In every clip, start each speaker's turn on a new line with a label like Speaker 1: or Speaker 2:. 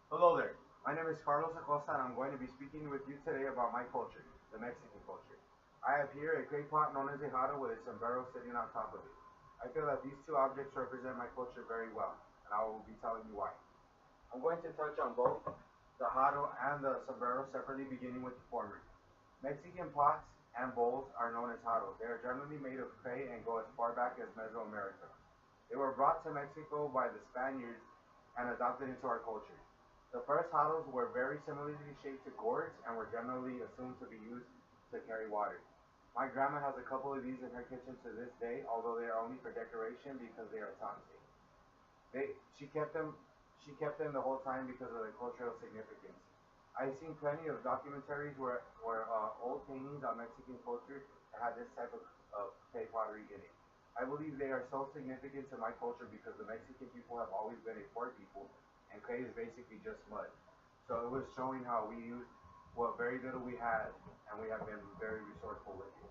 Speaker 1: Hello there. My name is Carlos Acosta and I'm going to be speaking with you today about my culture, the Mexican culture. I have here a clay pot known as a jarro with a sombrero sitting on top of it. I feel that these two objects represent my culture very well, and I will be telling you why. I'm going to touch on both the jarro and the sombrero separately, beginning with the former. Mexican pots and bowls are known as jarros. They are generally made of clay and go as far back as Mesoamerica. They were brought to Mexico by the Spaniards and adopted into our culture. The first jarros were very similarly shaped to gourds and were generally assumed to be used to carry water. My grandma has a couple of these in her kitchen to this day, although they are only for decoration because they are toxic. They she kept them the whole time because of their cultural significance. I've seen plenty of documentaries where old paintings on Mexican culture had this type of clay pottery in it. I believe they are so significant to my culture because the Mexican people have always been a poor people, and clay is basically just mud. So it was showing how we used what very little we had, and we have been very resourceful with it.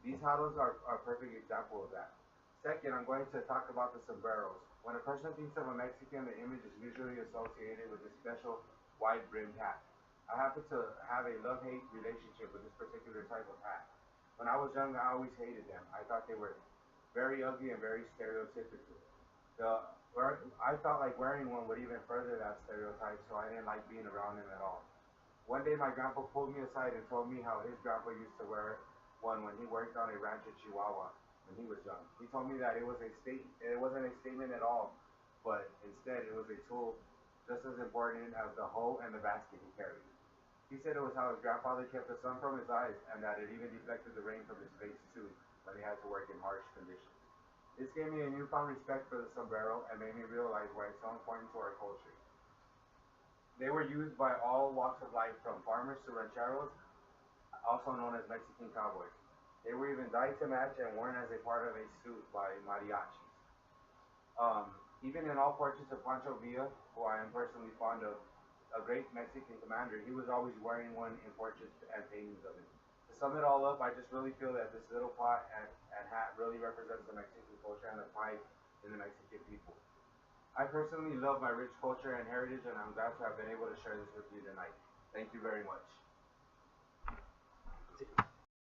Speaker 1: These jarros are a perfect example of that. Second, I'm going to talk about the sombreros. When a person thinks of a Mexican, the image is usually associated with a special wide brimmed hat. I happen to have a love hate relationship with this particular type of hat. When I was young, I always hated them. I thought they were very ugly and very stereotypical. The, I felt like wearing one would even further that stereotype, so I didn't like being around them at all. One day, my grandpa pulled me aside and told me how his grandpa used to wear one when he worked on a ranch in Chihuahua when he was young. He told me that it wasn't a statement at all, but instead it was a tool just as important as the hoe and the basket he carried. He said it was how his grandfather kept the sun from his eyes and that it even deflected the rain from his face too when he had to work in harsh conditions. This gave me a newfound respect for the sombrero and made me realize why it's so important to our culture. They were used by all walks of life, from farmers to rancheros, also known as Mexican cowboys. They were even dyed to match and worn as a part of a suit by mariachis. Even in all portraits of Pancho Villa, who I am personally fond of, a great Mexican commander, he was always wearing one in portraits and paintings of him. To sum it all up, I just really feel that this little pot and hat really represents the Mexican culture and the pride in the Mexican people. I personally love my rich culture and heritage, and I'm glad to have been able to share this with you tonight. Thank you very much.